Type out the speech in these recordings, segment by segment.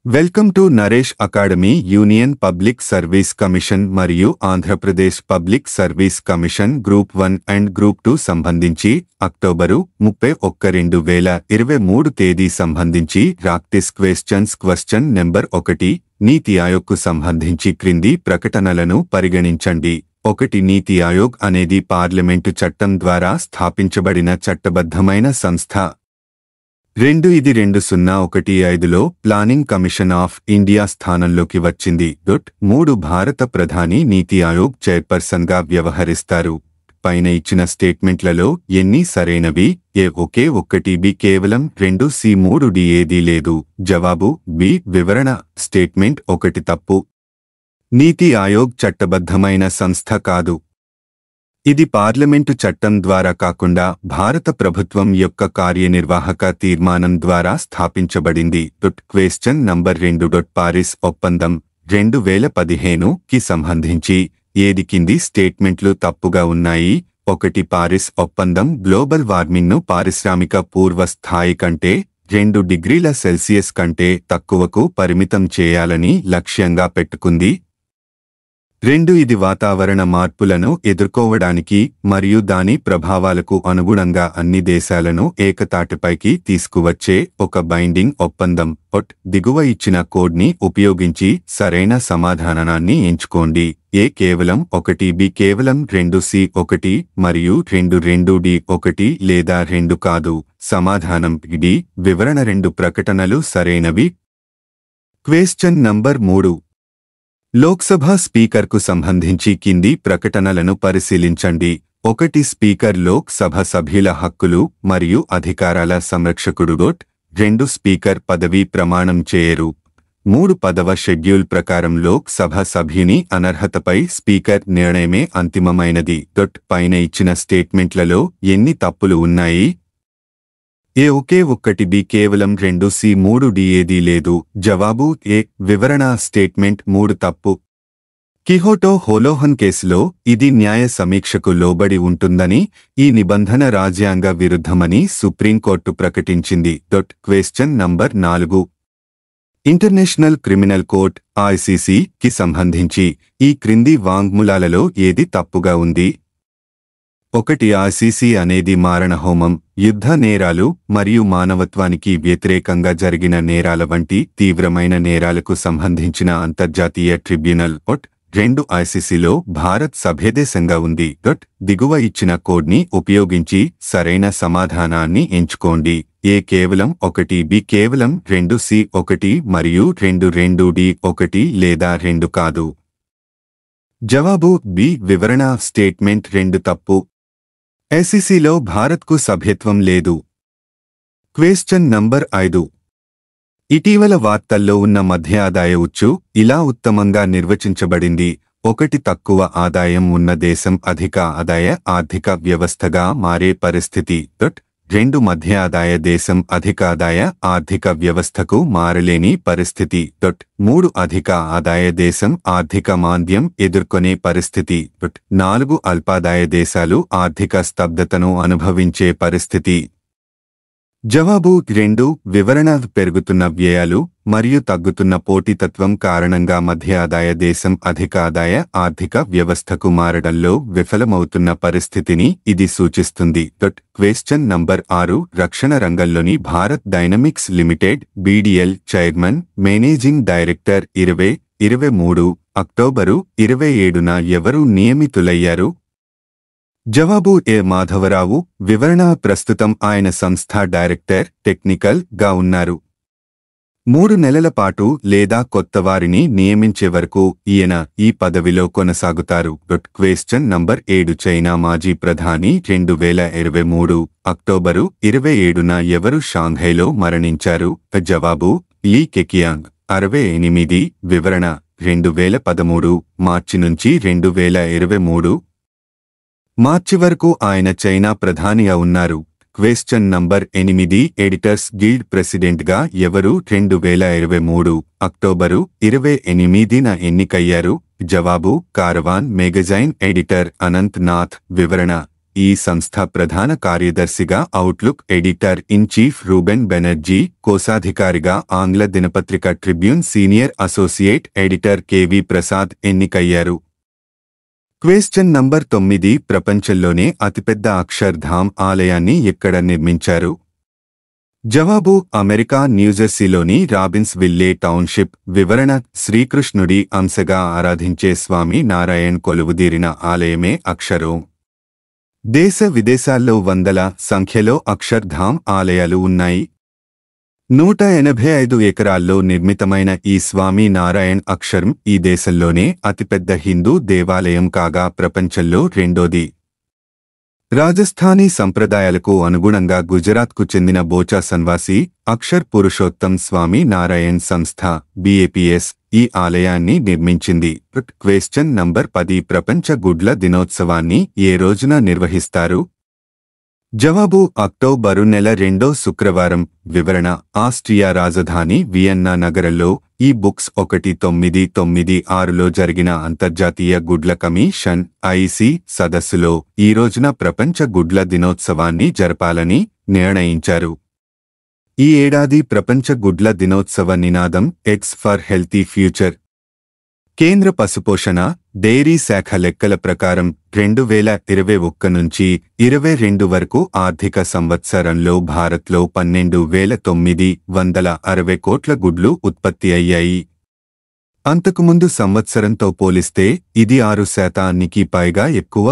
Welcome to Naresh academy. Union public service commission మరియు Andhra Pradesh public service commission group 1 and group 2 సంబంధించి October 31, 2023 తేదీ సంబంధించి practice questions. Question number 1, నీతి ఆయోగ్కు సంబంధించి క్రింది ప్రకటనలను పరిగణించండి. 1. నీతి ఆయోగ్ అనేది పార్లమెంటు చట్టం ద్వారా స్థాపించబడిన చట్టబద్ధమైన సంస్థ. 2. ఇది 2015లో ప్లానింగ్ కమిషన్ ఆఫ్ ఇండియా స్థానంలోకి వచ్చింది. 3. భారత ప్రధాని నీతి ఆయోగ్ చైర్పర్సన్గా వ్యవహరిస్తారు. పైన ఇచ్చిన స్టేట్మెంట్లలో ఎన్ని సరైనవి? ఏ ఒకే 1, బి కేవలం 2, సి 3, డి ఏదీ లేదు. జవాబు బి. వివరణ. స్టేట్మెంట్ 1 తప్పు. నీతి ఆయోగ్ చట్టబద్ధమైన సంస్థ కాదు. ఇది పార్లమెంటు చట్టం ద్వారా కాకుండా భారత ప్రభుత్వం యొక్క కార్యనిర్వాహక తీర్మానం ద్వారా స్థాపించబడింది. Question number 2. పారిస్ ఒప్పందం 2015కి సంబంధించి ఏది కింది స్టేట్మెంట్లు తప్పుగా ఉన్నాయి? 1. పారిస్ ఒప్పందం గ్లోబల్ వార్మింగ్ను పారిశ్రామిక పూర్వ స్థాయి కంటే 2 డిగ్రీల సెల్సియస్ కంటే తక్కువకు పరిమితం చేయాలని లక్ష్యంగా పెట్టుకుంది. 2. ఇది వాతావరణ మార్పులను ఎదుర్కోవడానికి మరియు దాని ప్రభావాలకు అనుగుణంగా అన్ని దేశాలను ఏకతాటిపైకి తీసుకువచ్చే ఒక బైండింగ్ ఒప్పందం. దిగువ ఇచ్చిన కోడ్ని ఉపయోగించి సరైన సమాధానాన్ని ఎంచుకోండి. ఏ కేవలం 1, బి కేవలం 2, సి 1 మరియు 2, డి 1 లేదా 2 కాదు. సమాధానం డి. వివరణ. 2 ప్రకటనలు సరైనవి. Question number 3. లోక్సభ స్పీకర్కు సంబంధించి కింది ప్రకటనలను పరిశీలించండి. 1. స్పీకర్ లోక్ సభ సభ్యుల హక్కులు మరియు అధికారాల సంరక్షకుడు. 2. స్పీకర్ పదవీ ప్రమాణం చేయరు. 3. 10వ షెడ్యూల్ ప్రకారం లోక్ సభ సభ్యుని అనర్హతపై స్పీకర్ నిర్ణయమే అంతిమమైనది. పైన ఇచ్చిన స్టేట్మెంట్లలో ఎన్ని తప్పులు ఉన్నాయి? ఏ ఒకే 1, బి కేవలం 2, సి 3, డి ఏదీ లేదు. జవాబు ఏ. వివరణ. స్టేట్మెంట్ 3 తప్పు. కిహోటో హోలోహన్ కేసులో ఇది న్యాయ సమీక్షకు లోబడి ఉంటుందని, ఈ నిబంధన రాజ్యాంగ విరుద్ధమని సుప్రీంకోర్టు ప్రకటించింది. Question number 4. International criminal court (ఐసిసి)కి సంబంధించి ఈ క్రింది వాంగ్మూలాలలో ఏది తప్పుగా ఉంది? 1. ఐసిసి అనేది మారణహోమం, యుద్ధ నేరాలు మరియు మానవత్వానికి వ్యతిరేకంగా జరిగిన నేరాల వంటి తీవ్రమైన నేరాలకు సంబంధించిన అంతర్జాతీయ ట్రిబ్యునల్. 2. ఐసిసిలో భారత్ సభ్యదేశంగా ఉంది. దిగువ ఇచ్చిన కోడ్ని ఉపయోగించి సరైన సమాధానాన్ని ఎంచుకోండి. ఏ కేవలం 1, బి కేవలం 2, సి 1 మరియు 2, డి 1 లేదా 2 కాదు. జవాబు బి. వివరణ. స్టేట్మెంట్ 2 తప్పు. ఐసిసిలో భారత్కు సభ్యత్వం లేదు. Question number 5. ఇటీవల వార్తల్లో ఉన్న మధ్య ఆదాయ ఉచ్చు ఇలా ఉత్తమంగా నిర్వచించబడింది. 1. తక్కువ ఆదాయం ఉన్న దేశం అధిక ఆదాయ ఆర్థిక వ్యవస్థగా మారే పరిస్థితి. 2. మధ్య ఆదాయ దేశం అధిక ఆదాయ ఆర్థిక వ్యవస్థకు మారలేని పరిస్థితి. 3. అధిక ఆదాయ దేశం ఆర్థిక మాంద్యం ఎదుర్కొనే పరిస్థితి. 4. అల్పాదాయ దేశాలు ఆర్థిక స్తబ్దతను అనుభవించే పరిస్థితి. జవాబు 2. వివరణ. పెరుగుతున్న వ్యయాలు మరియు తగ్గుతున్న పోటీతత్వం కారణంగా మధ్య ఆదాయ దేశం అధిక ఆదాయ ఆర్థిక వ్యవస్థకు మారడంలో విఫలమవుతున్న పరిస్థితిని ఇది సూచిస్తుంది. Question number 6. రక్షణ రంగంలోని Bharat dynamics limited (BDL) chairman, managing director 2023 అక్టోబరు 27న ఎవరు నియమితులయ్యారు? జవాబు ఏ. మాధవరావు. వివరణ. ప్రస్తుతం ఆయన సంస్థ డైరెక్టర్ టెక్నికల్ గా ఉన్నారు. 3 నెలల పాటు లేదా కొత్తవారిని నియమించే వరకు ఈయన ఈ పదవిలో కొనసాగుతారు. Question number 7. చైనా మాజీ ప్రధాని 2023 అక్టోబరు 27న ఎవరు షాంఘైలో మరణించారు? జవాబు లీ కెకియాంగ్. 68. వివరణ. 2013 మార్చి నుంచి 2023 మార్చి వరకు ఆయన చైనా ప్రధానిగా ఉన్నారు. Question number 8. ఎడిటర్స్ గిల్డ్ ప్రెసిడెంట్గా ఎవరు 2023 అక్టోబరు 28న ఎన్నికయ్యారు? జవాబు Caravan magazine editor Anant Nath. వివరణ. ఈ సంస్థ ప్రధాన కార్యదర్శిగా Outlook editor in chief Ruben Banerjee, కోశాధికారిగా ఆంగ్ల దినపత్రిక Tribune senior associate editor K V Prasad ఎన్నికయ్యారు. Question number 9. ప్రపంచంలోనే అతిపెద్ద అక్షర్ధామ్ ఆలయాన్ని ఎక్కడ నిర్మించారు? జవాబు: అమెరికా న్యూజెర్సీలోని రాబిన్స్ విల్లే టౌన్షిప్. వివరణ: శ్రీకృష్ణుడి అంశగా ఆరాధించే స్వామి నారాయణ్ కొలువుదీరిన ఆలయమే అక్షరోం. దేశ విదేశాల్లో వందల సంఖ్యలో అక్షర్ధామ్ ఆలయాలు ఉన్నాయి. 185 ఎకరాల్లో నిర్మితమైన ఈ స్వామి నారాయణ్ అక్షరం ఈ దేశంలోనే అతిపెద్ద హిందూ దేవాలయం కాగా ప్రపంచంలో రెండోది. రాజస్థానీ సంప్రదాయాలకు అనుగుణంగా గుజరాత్కు చెందిన బోచా సన్వాసి అక్షర్ పురుషోత్తం స్వామి నారాయణ్ సంస్థ BAPS ఈ ఆలయాన్ని నిర్మించింది. Question number 10. ప్రపంచ గుడ్ల దినోత్సవాన్ని ఏ రోజున నిర్వహిస్తారు? జవాబు: అక్టోబరు నెల 2వ శుక్రవారం. వివరణ: ఆస్ట్రియా రాజధాని వియన్నా నగరంలో ఈ బుక్స్ 1996లో జరిగిన అంతర్జాతీయ గుడ్ల కమిషన్ IC సదస్సులో ఈ రోజున ప్రపంచ గుడ్ల దినోత్సవాన్ని జరపాలని నిర్ణయించారు. ఈ ఏడాది ప్రపంచ గుడ్ల దినోత్సవ నినాదం ఎగ్స్ ఫర్ హెల్తీ ఫ్యూచర్. కేంద్ర పశుపోషణ, డైరీ శాఖ లెక్కల ప్రకారం 2021 నుంచి 22 వరకు ఆర్థిక సంవత్సరంలో భారత్లో 12,960 కోట్ల గుడ్లు ఉత్పత్తి అయ్యాయి. అంతకుముందు సంవత్సరంతో పోలిస్తే ఇది 6% పైగా ఎక్కువ.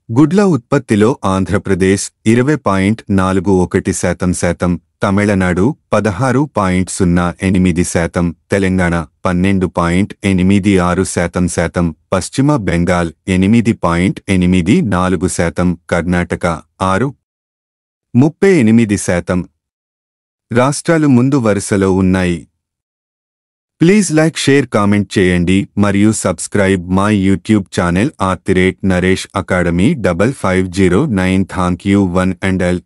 గుడ్ల ఉత్పత్తిలో ఆంధ్రప్రదేశ్ 20.41%, తమిళనాడు 16.08%, తెలంగాణ 12.86%, పశ్చిమ బెంగాల్ 8.84%, కర్ణాటక 6.38%. రాష్ట్రాలు ముందు వరుసలో ఉన్నాయి. ప్లీజ్ లైక్, షేర్, కామెంట్ చేయండి మరియు subscribe my YouTube channel @Naresh Academy 5509. Thank you one and all.